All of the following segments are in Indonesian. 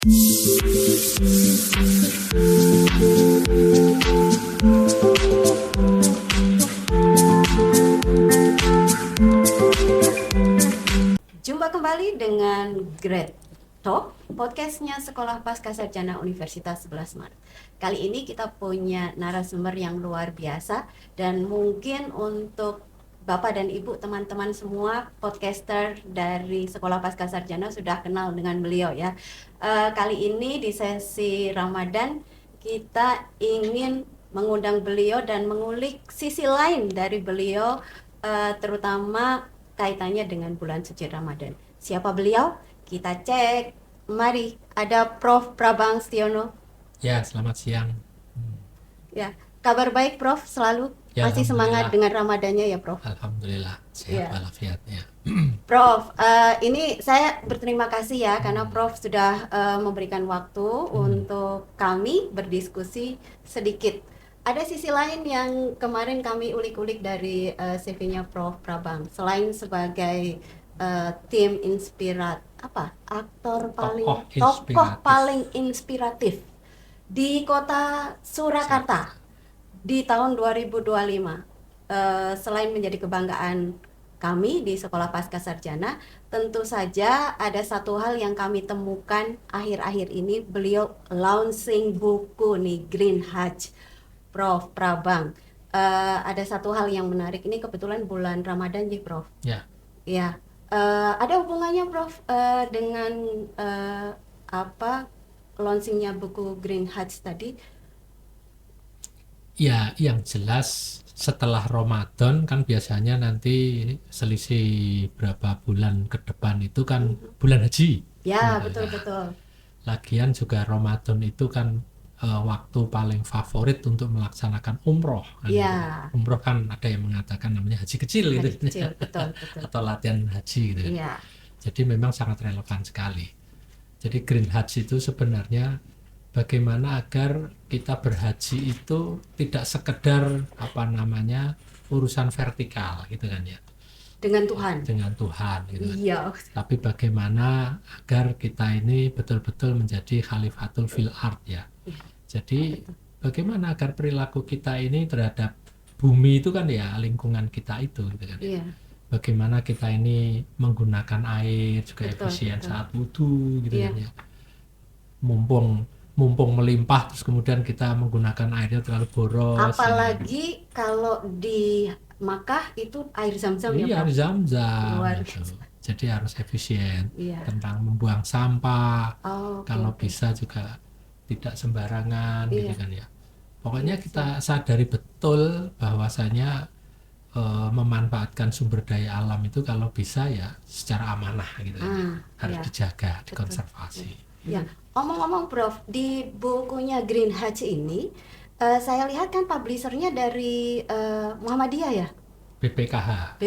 Jumpa kembali dengan Great Talk, podcastnya Sekolah Pascasarjana Universitas 11 Maret. Kali ini kita punya narasumber yang luar biasa, dan mungkin untuk Bapak dan Ibu, teman-teman semua podcaster dari Sekolah Pascasarjana sudah kenal dengan beliau ya. Kali ini di sesi Ramadan kita ingin mengundang beliau dan mengulik sisi lain dari beliau, terutama kaitannya dengan bulan suci Ramadan. Siapa beliau? Kita cek. Mari, ada Prof. Prabang Setiono. Ya, selamat siang. Ya, kabar baik Prof selalu? Ya, masih semangat dengan Ramadannya ya Prof? Alhamdulillah, sehat walafiat ya. Prof, ini saya berterima kasih ya karena Prof sudah memberikan waktu untuk kami berdiskusi sedikit. Ada sisi lain yang kemarin kami ulik-ulik dari CV-nya Prof Prabang. Selain sebagai tim tokoh paling inspiratif di kota Surakarta di tahun 2025, selain menjadi kebanggaan kami di Sekolah Pascasarjana, tentu saja ada satu hal yang kami temukan akhir-akhir ini, beliau launching buku nih, Green Hajj. Prof Prabang, ada satu hal yang menarik, ini kebetulan bulan Ramadan ya Prof. Ya. Ya, ada hubungannya Prof dengan launchingnya buku Green Hajj tadi? Ya, yang jelas setelah Ramadan kan biasanya nanti selisih berapa bulan ke depan itu kan bulan haji. Ya, betul-betul. Lagian juga Ramadan itu kan waktu paling favorit untuk melaksanakan umroh. Ya. Umroh kan ada yang mengatakan namanya haji kecil Haji gitu. kecil, betul. Atau latihan haji gitu. Ya. Jadi memang sangat relevan sekali. Jadi Green Hajj itu sebenarnya bagaimana agar kita berhaji itu tidak sekedar urusan vertikal gitu kan ya. Dengan Tuhan gitu kan. Iya. Tapi bagaimana agar kita ini betul-betul menjadi khalifatul fil ard ya. Jadi bagaimana agar perilaku kita ini terhadap bumi itu kan ya, lingkungan kita itu gitu kan. Iya. Bagaimana kita ini menggunakan air juga efisien saat wudu gitu kan ya. Mumpung melimpah terus kemudian kita menggunakan airnya terlalu boros. Apalagi kalau di Makkah itu air Zam-Zam ya Pak? Iya, air Zam-Zam gitu. Jadi harus efisien tentang membuang sampah. Oh, kalau bisa juga tidak sembarangan gitu kan ya. Pokoknya kita sadari betul bahwasanya memanfaatkan sumber daya alam itu kalau bisa ya secara amanah gitu kan. Harus dijaga, dikonservasi. Ya, omong-omong Prof, di bukunya Green Hajj ini saya lihat kan publishernya dari Muhammadiyah ya? BPKH.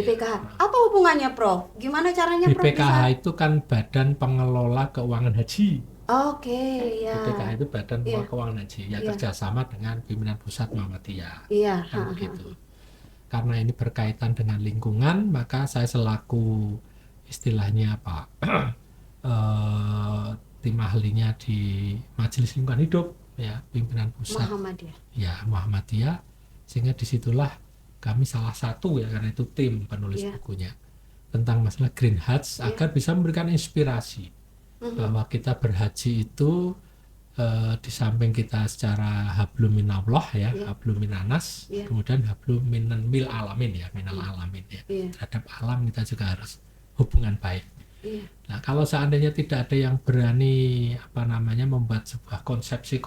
Apa hubungannya Prof? Gimana caranya Prof? BPKH itu kan Badan Pengelola Keuangan Haji. Oke, ya. BPKH itu Badan Pengelola Keuangan Haji yang kerjasama dengan pimpinan pusat Muhammadiyah. Iya. Begitu. Karena ini berkaitan dengan lingkungan, maka saya selaku istilahnya tim ahlinya di Majelis Lingkungan Hidup ya, pimpinan pusat Muhammadiyah, sehingga disitulah kami salah satu ya, karena itu tim penulis bukunya tentang masalah Green Hajj agar bisa memberikan inspirasi bahwa kita berhaji itu di samping kita secara hablum minallah ya, hablum minanas, kemudian hablum minal alamin ya, minal alamin ya. Terhadap alam kita juga harus hubungan baik. Nah, kalau seandainya tidak ada yang berani membuat sebuah konsepsi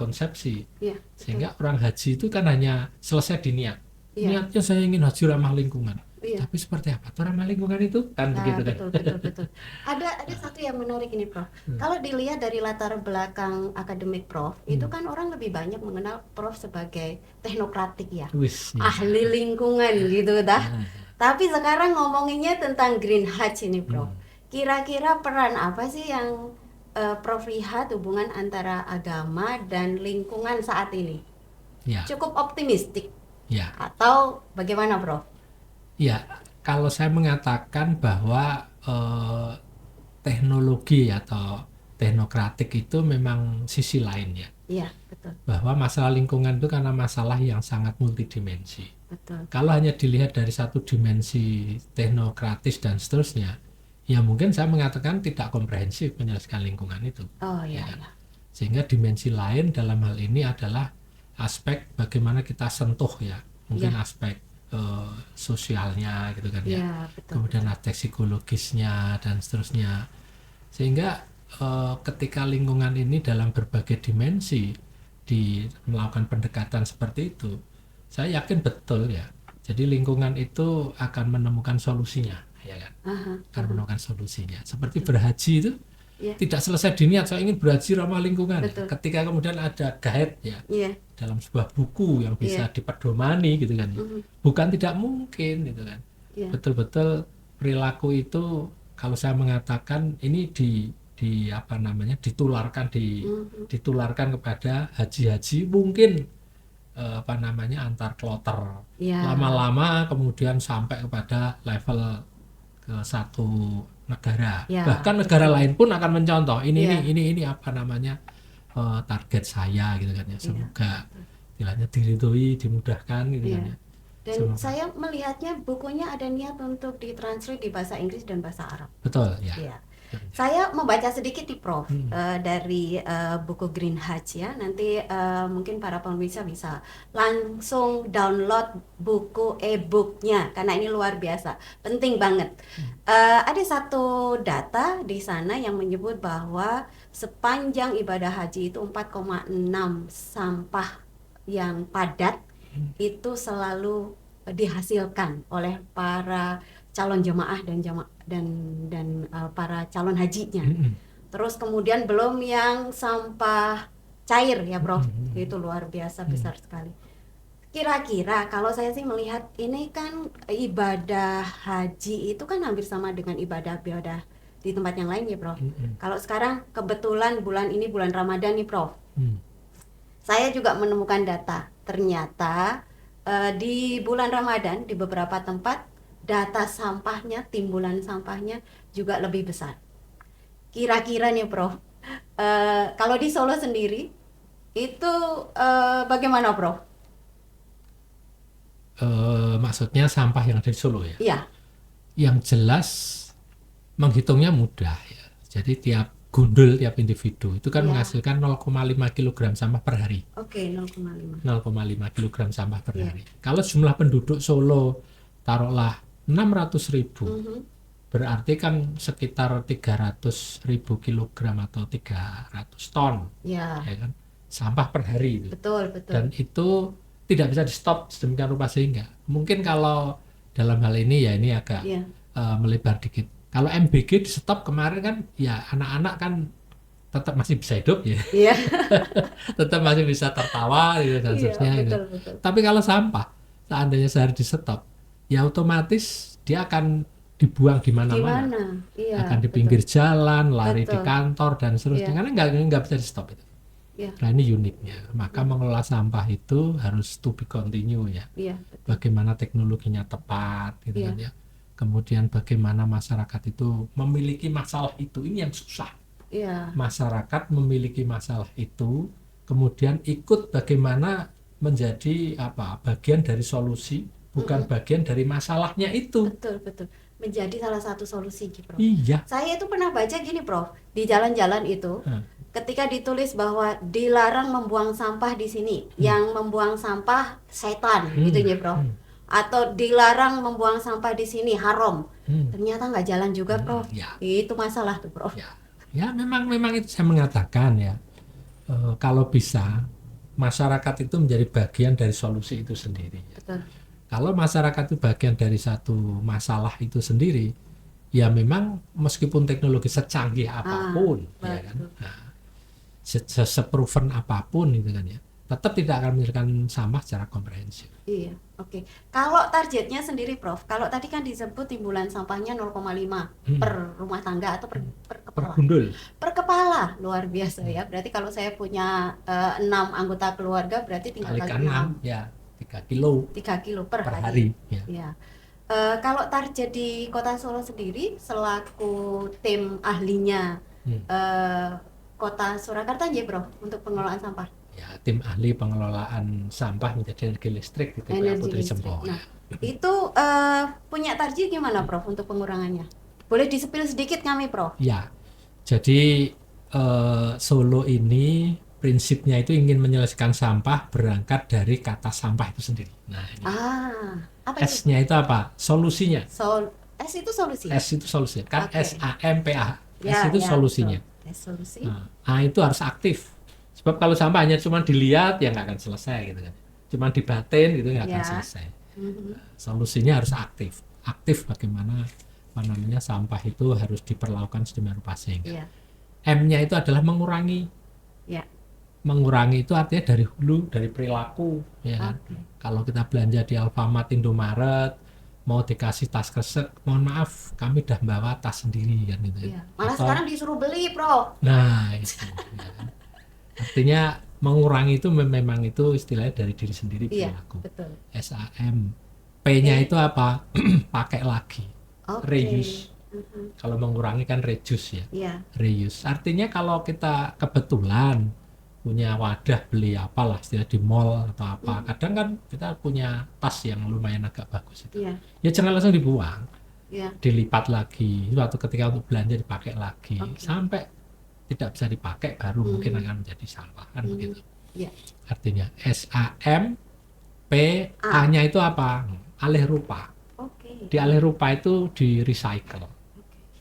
sehingga orang haji itu kan hanya selesai di niat. Niatnya saya ingin haji ramah lingkungan. Tapi seperti apa tuh ramah lingkungan itu kan begitu kan. Betul. Ada satu yang menarik ini Prof. Kalau dilihat dari latar belakang akademik Prof, itu kan orang lebih banyak mengenal Prof sebagai teknokratik ya. Ahli lingkungan gitu dah. Tapi sekarang ngomonginnya tentang Green Hajj ini Prof. Kira-kira peran apa sih yang Prof lihat hubungan antara agama dan lingkungan saat ini? Cukup optimistik? Atau bagaimana Prof? Ya, kalau saya mengatakan bahwa teknologi atau teknokratik itu memang sisi lain ya. Iya, betul. Bahwa masalah lingkungan itu karena masalah yang sangat multidimensi. Betul. Kalau hanya dilihat dari satu dimensi teknokratis dan seterusnya, ya mungkin saya mengatakan tidak komprehensif menyelesaikan lingkungan itu. Oh iya. Ya. Sehingga dimensi lain dalam hal ini adalah aspek bagaimana kita sentuh ya, mungkin aspek sosialnya gitu kan ya, betul, kemudian aspek psikologisnya dan seterusnya, sehingga ketika lingkungan ini dalam berbagai dimensi melakukan pendekatan seperti itu, saya yakin betul ya, jadi lingkungan itu akan menemukan solusinya ya kan, akan menemukan solusinya. Seperti berhaji itu tidak selesai diniat saya ingin berhaji ramah lingkungan. Betul. Ketika kemudian ada guide ya dalam sebuah buku yang bisa dipedomani gitu kan, bukan tidak mungkin gitu kan, betul-betul perilaku itu kalau saya mengatakan ini ditularkan kepada haji-haji mungkin antar kloter lama-lama kemudian sampai kepada level ke satu negara, bahkan negara lain pun akan mencontoh ini target saya gitu kan ya, semoga istilahnya diridhoi, dimudahkan gitu kan ya. Dan semoga. Saya melihatnya bukunya ada niat untuk ditranslate di bahasa Inggris dan bahasa Arab. Betul ya. Saya membaca sedikit di Prof dari buku Green Hajj ya. Nanti mungkin para pemirsa bisa langsung download buku e-booknya karena ini luar biasa, penting banget. Ada satu data di sana yang menyebut bahwa sepanjang ibadah haji itu 4,6 sampah yang padat itu selalu dihasilkan oleh para calon jemaah dan para calon hajinya. Terus kemudian belum yang sampah cair ya Prof, itu luar biasa besar sekali. Kira-kira kalau saya sih melihat ini kan ibadah haji itu kan hampir sama dengan ibadah di tempat yang lain ya Prof. Kalau sekarang kebetulan bulan ini bulan Ramadan nih Prof. Saya juga menemukan data, ternyata di bulan Ramadan di beberapa tempat data sampahnya, timbulan sampahnya juga lebih besar. Kira-kira nih Prof, kalau di Solo sendiri itu bagaimana Prof? Maksudnya sampah yang ada di Solo ya? Iya. Yang jelas menghitungnya mudah ya. Jadi tiap gundul, tiap individu itu kan menghasilkan 0,5 kg sampah per hari. Oke, 0,5 kg sampah per hari. Kalau jumlah penduduk Solo taruhlah 600.000, berarti kan sekitar 300.000 kilogram atau 300 ton ya kan, sampah per hari itu. Betul. Dan itu tidak bisa di stop sedemikian rupa, sehingga mungkin kalau dalam hal ini ya ini agak melebar dikit. Kalau MBG di stop kemarin kan ya anak-anak kan tetap masih bisa hidup ya. Tetap masih bisa tertawa gitu dan seterusnya gitu. Tapi kalau sampah seandainya sehari di stop, ya otomatis dia akan dibuang di mana-mana. Akan di pinggir jalan, lari di kantor dan seterusnya. Karena nggak bisa di stop itu. Nah ini uniknya. Maka mengelola sampah itu harus to be continue ya. Bagaimana teknologinya tepat gitu kan ya. Kemudian bagaimana masyarakat itu memiliki masalah itu. Ini yang susah. Masyarakat memiliki masalah itu, kemudian ikut bagaimana menjadi bagian dari solusi, bukan bagian dari masalahnya itu. Betul. Menjadi salah satu solusi, Prof. Iya. Saya itu pernah baca gini, Prof. Di jalan-jalan itu, ketika ditulis bahwa dilarang membuang sampah di sini, yang membuang sampah setan, gitu ya, Prof. Atau dilarang membuang sampah di sini haram. Ternyata nggak jalan juga, Prof. Itu masalah tuh, Prof. Ya, memang itu saya mengatakan ya, kalau bisa masyarakat itu menjadi bagian dari solusi itu sendiri. Betul. Kalau masyarakat itu bagian dari satu masalah itu sendiri, ya memang meskipun teknologi secanggih apapun, ya kan, seproven apapun itu kan ya, tetap tidak akan menyelesaikan sampah secara komprehensif. Iya, oke. Kalau targetnya sendiri, Prof, kalau tadi kan disebut timbulan sampahnya 0,5 per rumah tangga atau per kepala. Per kepala, luar biasa ya. Berarti kalau saya punya 6 anggota keluarga, berarti tinggal kali 6. Ya, 3 kilo. 3 kilo per hari. Ya. Kalau target di Kota Solo sendiri, selaku tim ahlinya Kota Surakarta ya Bro untuk pengelolaan sampah. Ya, tim ahli pengelolaan sampah menjadi energi listrik di TPA Putri Jempo. Nah, itu punya target gimana Prof untuk pengurangannya? Boleh disepil sedikit kami Prof? Ya, jadi Solo ini prinsipnya itu ingin menyelesaikan sampah berangkat dari kata sampah itu sendiri. Nah, ini. Apa S-nya itu apa? Solusinya. S itu solusi. S itu solusi. Kan SAMPA. Ya, S itu solusinya. Solusi. Nah, A itu harus aktif. Sebab kalau sampah hanya cuma dilihat ya nggak akan selesai gitu kan. Cuma dibatin gitu nggak akan selesai. Solusinya harus aktif. Aktif bagaimana sampah itu harus diperlakukan sedemikian rupa sehingga. M-nya itu adalah mengurangi. Mengurangi itu artinya dari hulu, dari perilaku, ya kan. Kalau kita belanja di Alfamart, Indomaret, mau dikasih tas kresek, mohon maaf, kami udah bawa tas sendiri kan gitu. Malah sekarang disuruh beli, Bro. Nah, itu. Ya kan. Artinya mengurangi itu memang itu istilahnya dari diri sendiri perilaku. Betul. SAM. P-nya itu apa? Pakai lagi. Reuse. Kalau mengurangi kan reduce ya. Reuse. Artinya kalau kita kebetulan punya wadah beli apalah istilah di mall atau apa, kadang kan kita punya tas yang lumayan agak bagus itu. Ya jangan langsung dibuang. Dilipat lagi. Suatu ketika untuk belanja dipakai lagi. Sampai tidak bisa dipakai baru mungkin akan menjadi sampah kan begitu. Artinya SAM P A-nya itu apa? Alih rupa. Di alih rupa itu di recycle.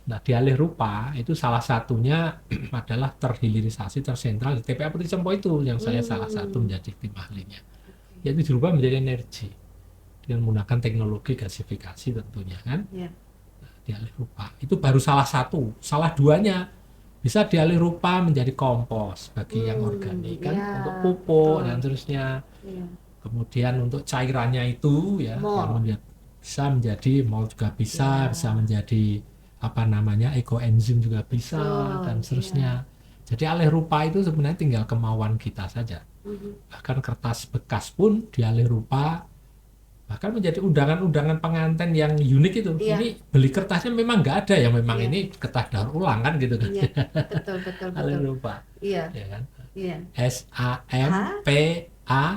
Nah, di alih rupa itu salah satunya adalah terhilirisasi, tersentral di TPA Putri Jempo itu yang saya salah satu menjadi tim ahlinya. Yaitu dirubah menjadi energi dengan menggunakan teknologi gasifikasi tentunya kan. Nah, di alih rupa itu baru salah satu, salah duanya bisa dialih rupa menjadi kompos bagi yang organik kan untuk pupuk dan terusnya. Kemudian untuk cairannya itu ya yang bisa menjadi mol juga bisa menjadi ekoenzim juga bisa dan seterusnya. Jadi alih rupa itu sebenarnya tinggal kemauan kita saja. Bahkan kertas bekas pun dialih rupa, bahkan menjadi undangan-undangan pengantin yang unik itu. Ini beli kertasnya memang nggak ada yang memang ini kertas daur ulang kan gitu kan. Betul. Alih rupa. Ya kan. SAMPAH.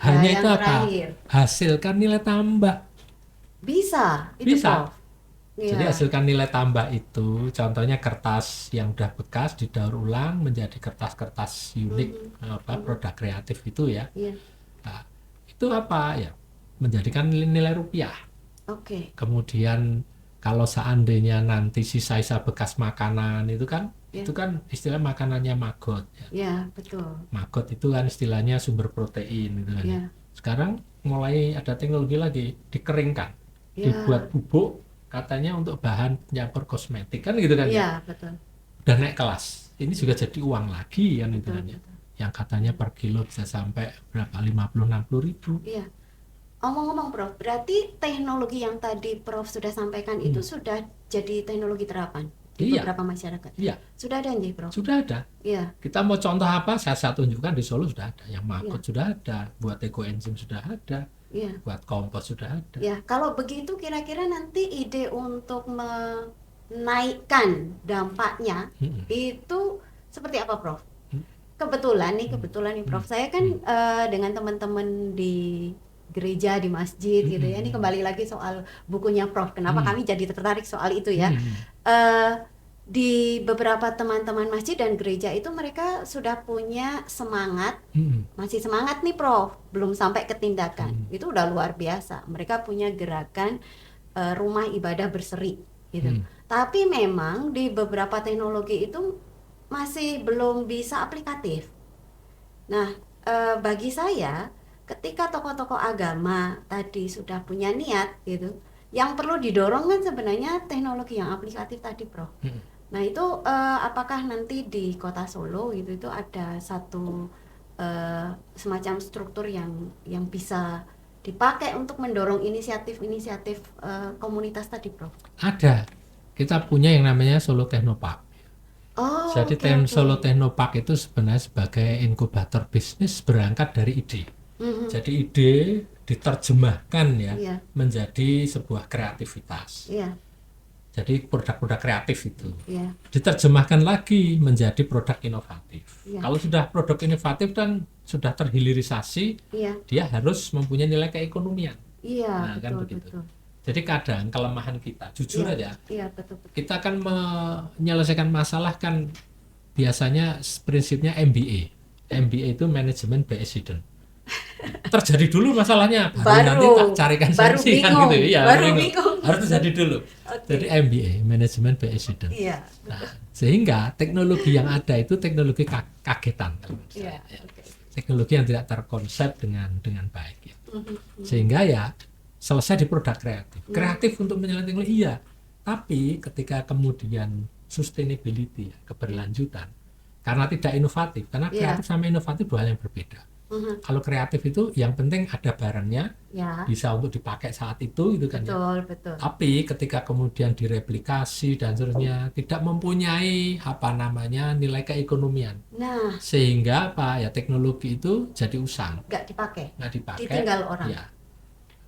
Hanya itu apa? Hasilkan nilai tambah. Bisa. Jadi hasilkan nilai tambah itu, contohnya kertas yang udah bekas didaur ulang menjadi kertas-kertas unik, produk kreatif itu ya. Nah, itu apa ya? Menjadikan nilai rupiah. Kemudian kalau seandainya nanti sisa-sisa bekas makanan itu kan istilah makanannya maggot. Ya, betul. Maggot itu kan istilahnya sumber protein gitu kan. Sekarang mulai ada teknologi lagi, dikeringkan, dibuat bubuk. Katanya untuk bahan penyampur kosmetik kan gitu kan ya. Betul. Udah naik kelas. Ini juga jadi uang lagi kan itu kan ya. Yang katanya per kilo bisa sampai berapa 50-60 ribu. Omong-omong Prof, berarti teknologi yang tadi Prof sudah sampaikan itu sudah jadi teknologi terapan di beberapa masyarakat. Sudah ada nih Prof? Sudah ada. Kita mau contoh apa? Saya tunjukkan di Solo sudah ada. Yang maggot sudah ada, buat ekoenzim sudah ada. Buat kompos sudah ada. Kalau begitu kira-kira nanti ide untuk menaikkan dampaknya itu seperti apa, Prof? Kebetulan nih Prof, saya kan dengan teman-teman di gereja, di masjid gitu ya. Ini kembali lagi soal bukunya Prof. Kenapa kami jadi tertarik soal itu ya? Di beberapa teman-teman masjid dan gereja itu mereka sudah punya semangat, masih semangat nih Prof, belum sampai ke tindakan. Itu udah luar biasa. Mereka punya gerakan rumah ibadah berseri gitu. Tapi memang di beberapa teknologi itu masih belum bisa aplikatif. Nah, bagi saya ketika tokoh-tokoh agama tadi sudah punya niat gitu, yang perlu didorong kan sebenarnya teknologi yang aplikatif tadi Prof. Nah itu apakah nanti di Kota Solo itu ada satu semacam struktur yang bisa dipakai untuk mendorong inisiatif-inisiatif komunitas tadi, Prof? Ada. Kita punya yang namanya Solo Technopark. Jadi Solo Technopark itu sebenarnya sebagai inkubator bisnis berangkat dari ide. Jadi ide diterjemahkan menjadi sebuah kreativitas. Jadi produk-produk kreatif itu yeah. diterjemahkan lagi menjadi produk inovatif. Yeah. Kalau sudah produk inovatif dan sudah terhilirisasi, yeah. dia harus mempunyai nilai keekonomian. Iya, Nah, kan betul, begitu. betul. Jadi kadang kelemahan kita, jujur aja, betul. kita akan menyelesaikan masalah kan biasanya prinsipnya MBA. MBA itu Management by Accident. Terjadi dulu masalahnya, baru nanti tak carikan solusi kan gitu ya. Baru bingung. Harus terjadi dulu. Okay. Jadi MBA, Management by Accident. Iya. Nah, sehingga teknologi yang ada itu teknologi kagetan. Iya. Okay. Teknologi yang tidak terkonsep dengan baik. Ya. Sehingga ya selesai di produk kreatif. Kreatif untuk menyelesaikan teknologi iya. Tapi ketika kemudian sustainability, keberlanjutan, karena tidak inovatif, karena kreatif sama inovatif dua hal yang berbeda. Kalau kreatif itu yang penting ada barangnya, bisa untuk dipakai saat itu, gitu kan. Betul, ya. betul. Tapi ketika kemudian direplikasi dan seterusnya tidak mempunyai nilai keekonomian. Nah, sehingga ya teknologi itu jadi usang. Nggak dipakai. Ditinggal orang. Ya.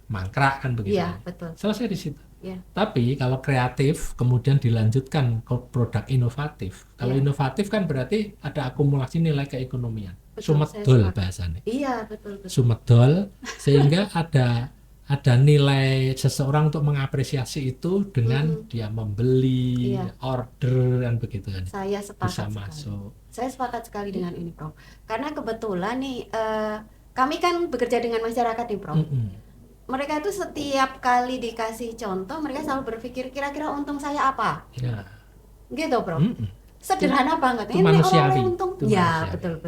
Mangkrak kan begitu. Iya, betul. Selesai di situ. Ya. Tapi kalau kreatif kemudian dilanjutkan ke produk inovatif. Kalau inovatif kan berarti ada akumulasi nilai keekonomian. Sumedol bahasanya. Iya, betul. Sumedol sehingga ada nilai seseorang untuk mengapresiasi itu dengan dia membeli, order dan begitu kan. Saya sepakat bisa sekali. Masuk. Saya sepakat sekali dengan ini, Prof. Karena kebetulan nih kami kan bekerja dengan masyarakat nih, Prof. Mereka itu setiap kali dikasih contoh, mereka selalu berpikir kira-kira untung saya apa, gitu, Bro. Sederhana banget. Ini manusiawi. Untung, ya betul.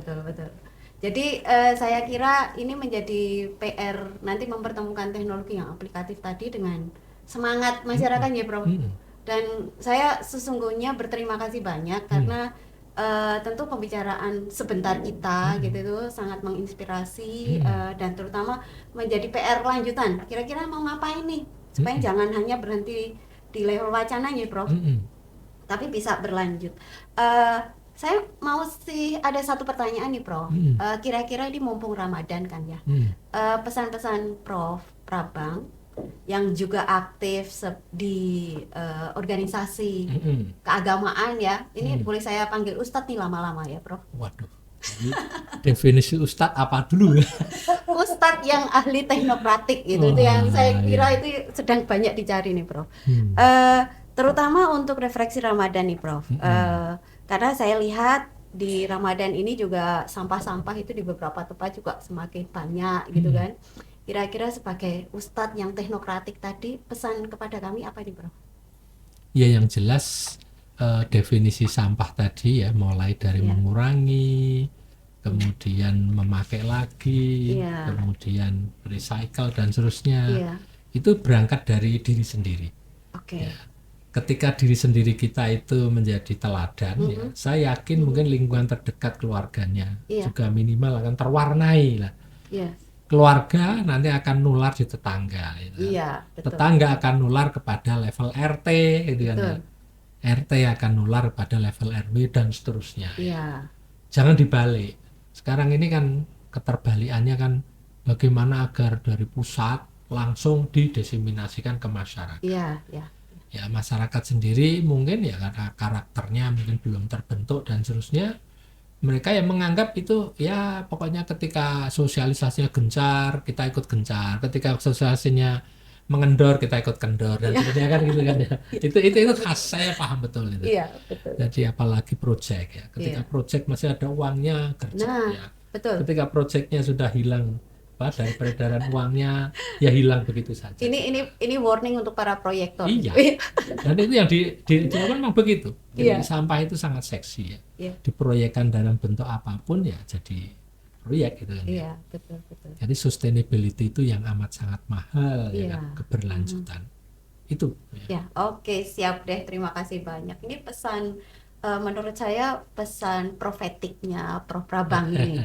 Jadi saya kira ini menjadi PR nanti mempertemukan teknologi yang aplikatif tadi dengan semangat masyarakat ya, Bro. Dan saya sesungguhnya berterima kasih banyak karena tentu pembicaraan sebentar kita gitu itu sangat menginspirasi dan terutama menjadi PR lanjutan. Kira-kira mau ngapain nih supaya jangan hanya berhenti di level wacananya, Prof. Tapi bisa berlanjut. Saya mau ada satu pertanyaan nih, Prof. Kira-kira ini mumpung Ramadan kan ya. Pesan-pesan Prof Prabang yang juga aktif di organisasi keagamaan ya. Ini boleh saya panggil Ustadz nih lama-lama ya, Prof. Waduh. Definisi Ustadz apa dulu ya? Ustadz yang ahli teknokratik gitu. Itu yang saya kira itu sedang banyak dicari nih, Prof. Terutama untuk refleksi Ramadan nih, Prof. Karena saya lihat di Ramadan ini juga sampah-sampah itu di beberapa tempat juga semakin banyak gitu kan. Kira-kira sebagai Ustadz yang teknokratik tadi, pesan kepada kami apa nih, Bro? Ya, yang jelas definisi sampah tadi ya, mulai dari mengurangi, kemudian memakai lagi, kemudian recycle dan seterusnya. Itu berangkat dari diri sendiri. Ya. Ketika diri sendiri kita itu menjadi teladan, ya, saya yakin mungkin lingkungan terdekat keluarganya juga minimal akan terwarnai lah. Keluarga nanti akan nular di tetangga, gitu. Tetangga akan nular kepada level RT, gitu kan. RT akan nular pada level RW dan seterusnya. Jangan dibalik. Sekarang ini kan keterbalikannya kan bagaimana agar dari pusat langsung didiseminasikan ke masyarakat. Ya masyarakat sendiri mungkin ya karena karakternya mungkin belum terbentuk dan seterusnya. Mereka yang menganggap itu ya pokoknya ketika sosialisasinya gencar kita ikut gencar, ketika sosialisasinya mengendor kita ikut kendor dan sebagainya kan gitu kan ya. Itu khas, saya paham betul itu. Betul. Jadi apalagi proyek ya, ketika proyek masih ada uangnya gercep ya. Betul. Ketika proyeknya sudah hilang dari peredaran uangnya ya hilang begitu saja. Ini warning untuk para proyektor. Iya. Dan itu yang di Jawa memang begitu. Jadi sampah itu sangat seksi ya. Diproyekkan dalam bentuk apapun ya jadi proyek gitu kan. Iya, betul. Jadi sustainability itu yang amat sangat mahal ya kan, keberlanjutan. Itu. Ya, oke, siap deh. Terima kasih banyak. Ini pesan menurut saya pesan profetiknya Prof Prabang ini.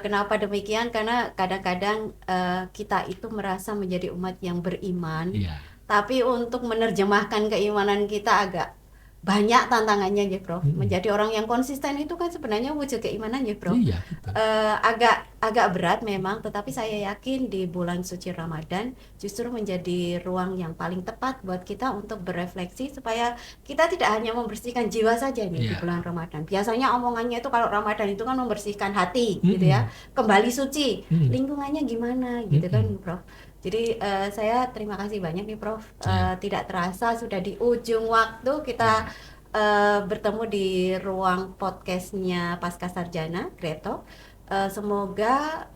Kenapa demikian? Karena kadang-kadang kita itu merasa menjadi umat yang beriman, tapi untuk menerjemahkan keimanan kita agak banyak tantangannya ya Prof. Menjadi orang yang konsisten itu kan sebenarnya wujud keimanan ya Prof. Iya, agak berat memang, tetapi saya yakin di bulan suci Ramadan justru menjadi ruang yang paling tepat buat kita untuk berefleksi supaya kita tidak hanya membersihkan jiwa saja nih di bulan Ramadan. Biasanya omongannya itu kalau Ramadan itu kan membersihkan hati gitu ya, kembali suci, lingkungannya gimana gitu kan Prof. Jadi saya terima kasih banyak nih Prof. Tidak terasa sudah di ujung waktu kita bertemu di ruang podcastnya Pasca Sarjana Great Talk. Semoga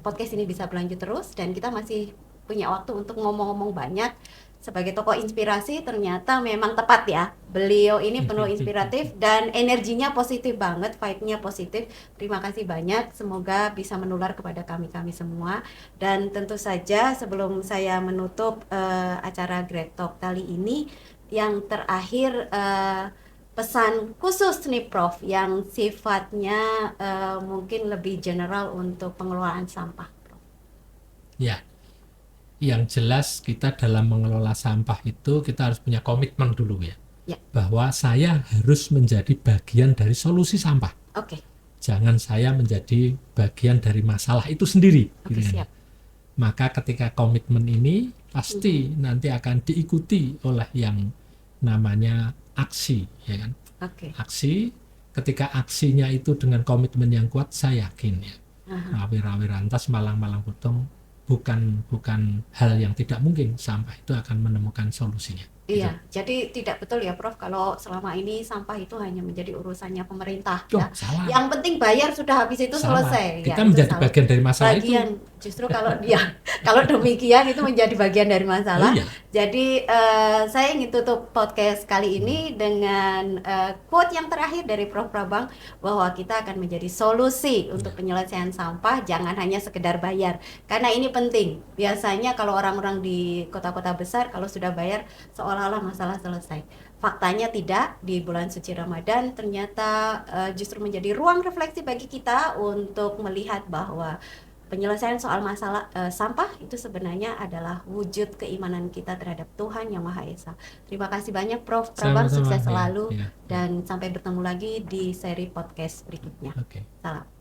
podcast ini bisa berlanjut terus dan kita masih punya waktu untuk ngomong-ngomong banyak. Sebagai tokoh inspirasi ternyata memang tepat ya. Beliau ini penuh inspiratif dan energinya positif banget, vibe-nya positif. Terima kasih banyak, semoga bisa menular kepada kami semua. Dan tentu saja sebelum saya menutup acara Great Talk kali ini, yang terakhir pesan khusus nih Prof, yang sifatnya mungkin lebih general untuk pengelolaan sampah Prof. Ya, yang jelas kita dalam mengelola sampah itu kita harus punya komitmen dulu ya, bahwa saya harus menjadi bagian dari solusi sampah. Jangan saya menjadi bagian dari masalah itu sendiri. Siap. Maka ketika komitmen ini pasti nanti akan diikuti oleh yang namanya aksi, ya kan? Aksi, ketika aksinya itu dengan komitmen yang kuat, saya yakin ya, rawi-rawi rantas, malang-malang potong, bukan hal yang tidak mungkin, sampah itu akan menemukan solusinya. Iya, jadi tidak betul ya Prof kalau selama ini sampah itu hanya menjadi urusannya pemerintah ya. Salah. Yang penting bayar, sudah habis itu selesai. Kita menjadi bagian dari masalah itu. Justru kalau kalau demikian itu menjadi bagian dari masalah. Jadi saya ingin tutup podcast kali ini dengan quote yang terakhir dari Prof Prabang, bahwa kita akan menjadi solusi untuk penyelesaian sampah, jangan hanya sekedar bayar. Karena ini penting. Biasanya kalau orang-orang di kota-kota besar kalau sudah bayar seolah-olah masalah selesai. Faktanya tidak. Di bulan suci Ramadan ternyata justru menjadi ruang refleksi bagi kita untuk melihat bahwa penyelesaian soal masalah sampah itu sebenarnya adalah wujud keimanan kita terhadap Tuhan Yang Maha Esa. Terima kasih banyak Prof Prabang, sukses selalu dan sampai bertemu lagi di seri podcast berikutnya. Salam.